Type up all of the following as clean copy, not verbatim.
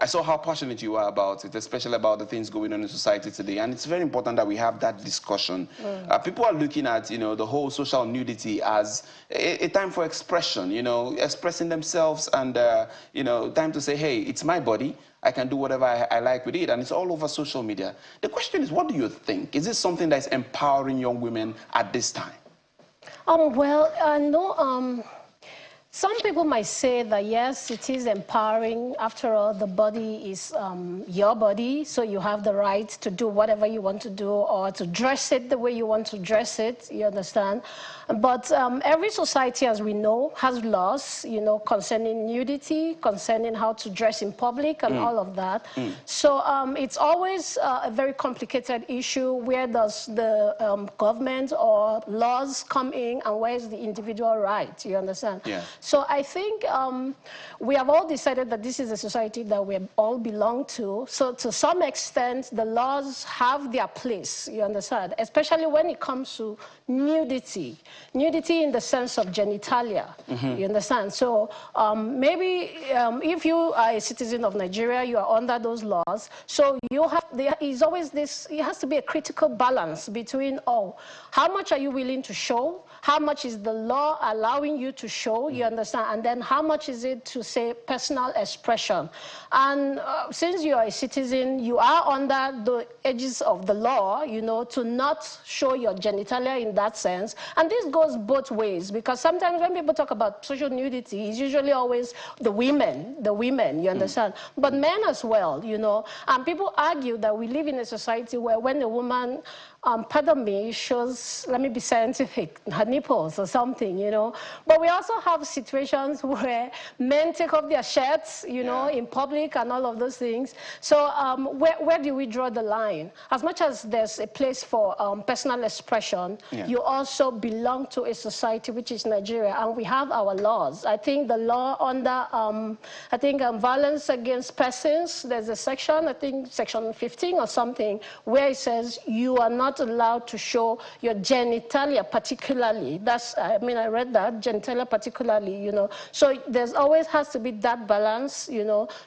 I saw how passionate you are about it, especially about the things going on in society today. And it's very important that we have that discussion. People are looking at, the whole social nudity as a time for expression, expressing themselves and, time to say, hey, it's my body. I can do whatever I like with it, and it's all over social media. The question is, what do you think? Is this something that's empowering young women at this time? Some people might say that, yes, it is empowering. After all, the body is your body, so you have the right to do whatever you want to do or to dress it the way you want to dress it, you understand? But every society, as we know, has laws, concerning nudity, concerning how to dress in public and all of that. So it's always a very complicated issue. Where does the government or laws come in, and where is the individual right, you understand? Yeah. So I think we have all decided that this is a society that we all belong to. So to some extent, the laws have their place, you understand? Especially when it comes to nudity. Nudity in the sense of genitalia, you understand? So maybe if you are a citizen of Nigeria, you are under those laws. So there is always this, it has to be a critical balance between, how much are you willing to show? How much is the law allowing you to show, you understand? And then how much is it to say personal expression? And since you are a citizen, you are under the edges of the law, to not show your genitalia in that sense. And this goes both ways, because sometimes when people talk about social nudity, it's usually always the women, you understand? But men as well, And people argue that we live in a society where when a woman, pardon me, shows, let me be scientific, her nipples or something, But we also have situations where men take off their shirts, in public and all of those things. So where do we draw the line? As much as there's a place for personal expression, you also belong to a society which is Nigeria, and we have our laws. I think the law under, violence against persons, there's a section, I think section 15 or something, where it says you are not allowed to show your genitalia particularly. That's, I read that, genitalia particularly, So there's always has to be that balance,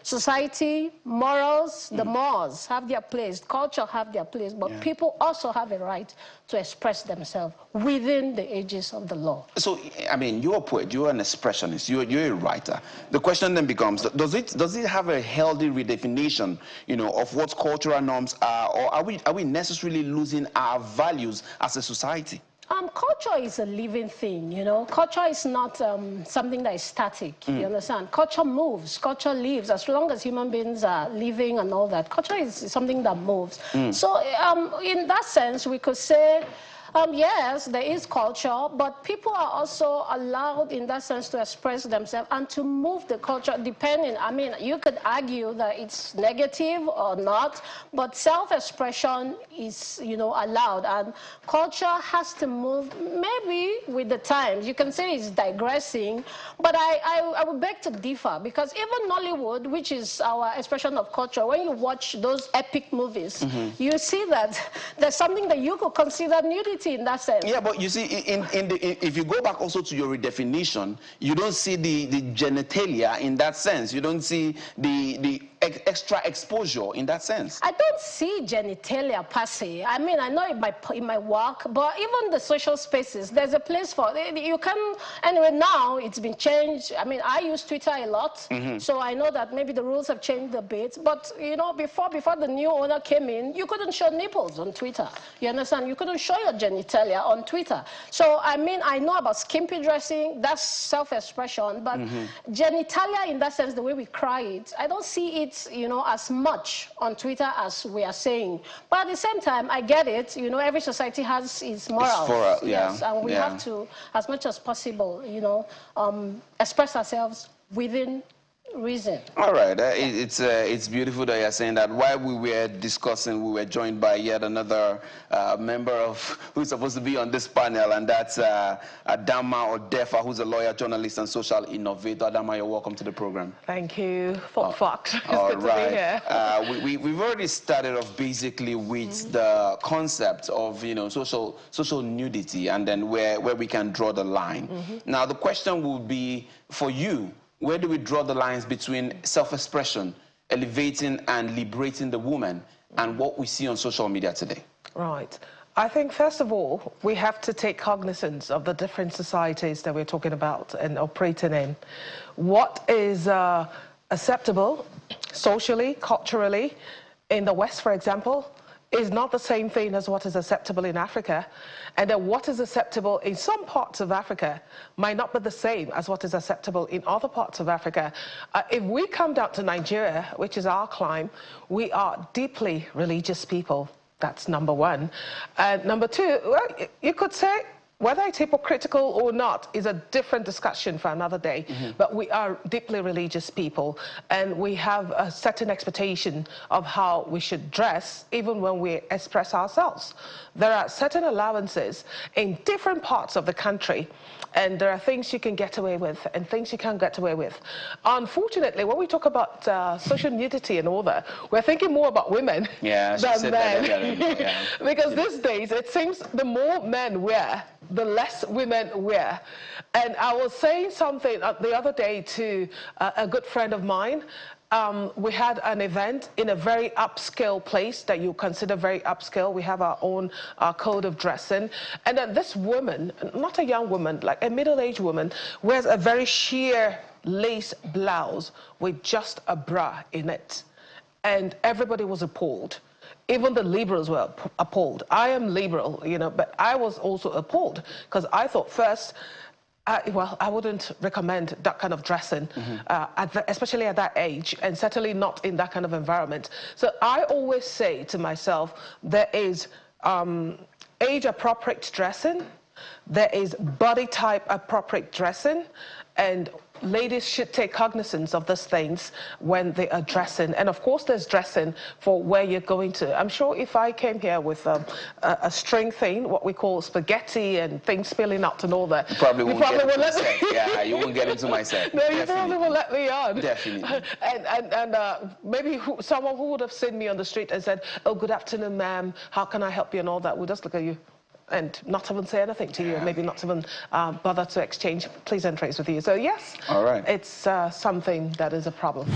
Society, morals, the mores have their place, culture have their place, but people also have a right to express themselves within the edges of the law. So, you're a poet, you're an expressionist, you're a writer. The question then becomes, does it have a healthy redefinition, of what cultural norms are, or are we necessarily losing our values as a society? Culture is a living thing, Culture is not something that is static, you understand? Culture moves, culture lives. As long as human beings are living and all that, culture is something that moves. So in that sense, we could say, yes, there is culture, but people are also allowed in that sense to express themselves and to move the culture depending. You could argue that it's negative or not, but self-expression is, allowed, and culture has to move maybe with the times. You can say it's digressing, but I would beg to differ, because even Nollywood, which is our expression of culture, when you watch those epic movies, you see that there's something that you could consider nudity in that sense. Yeah, but you see, if you go back also to your redefinition, you don't see the genitalia in that sense. You don't see the extra exposure in that sense. I don't see genitalia per se. I know in my work, but even the social spaces, there's a place for you can. Anyway, now it's been changed. I use Twitter a lot, so I know that maybe the rules have changed a bit. But before the new owner came in, you couldn't show nipples on Twitter. You understand? You couldn't show your genitalia on Twitter. So I know about skimpy dressing. That's self-expression, but genitalia in that sense, the way we cry it, I don't see it, as much on Twitter as we are saying. But at the same time, I get it. Every society has its morals. Yes, and we have to, as much as possible, express ourselves within reason. All right, it's beautiful that you're saying that. While we were discussing, we were joined by yet another member who's supposed to be on this panel, and that's Adama Odefa, who's a lawyer, journalist, and social innovator. Adama, you're welcome to the program. Thank you, Fox. It's all good right. to be here. We've already started off basically with the concept of social nudity, and then where we can draw the line. Now the question will be for you. Where do we draw the lines between self-expression elevating and liberating the woman and what we see on social media today? Right. I think, first of all, we have to take cognizance of the different societies that we're talking about and operating in. What is acceptable socially, culturally, in the West, for example, is not the same thing as what is acceptable in Africa. And then what is acceptable in some parts of Africa might not be the same as what is acceptable in other parts of Africa. If we come down to Nigeria, which is our clime, we are deeply religious people. That's number one. And number two, well, you could say whether it's hypocritical or not is a different discussion for another day. But we are deeply religious people, and we have a certain expectation of how we should dress, even when we express ourselves. There are certain allowances in different parts of the country, and there are things you can get away with and things you can't get away with. Unfortunately, when we talk about social nudity and all that, we're thinking more about women than men. Because these days, it seems the more men wear, the less women wear. And I was saying something the other day to a good friend of mine. We had an event in a very upscale place that you consider very upscale. We have our own code of dressing. And then this woman, not a young woman, like a middle-aged woman, wears a very sheer lace blouse with just a bra in it. And everybody was appalled. Even the liberals were appalled. I am liberal, you know, but I was also appalled because I thought first, well, I wouldn't recommend that kind of dressing, especially at that age, and certainly not in that kind of environment. So I always say to myself, there is age-appropriate dressing, there is body type appropriate dressing, and ladies should take cognizance of these things when they are dressing. And of course, there's dressing for where you're going to. I'm sure if I came here with a string thing, what we call spaghetti and things spilling out and all that, you probably won't get into my set. Yeah, you won't get into my set. No, you probably won't let me on. Definitely. And maybe someone who would have seen me on the street and said, "Oh, good afternoon, ma'am. How can I help you?" and all that would just look at you and not even say anything to you, maybe not even bother to exchange pleasantries with you. So yes, all right, it's something that is a problem.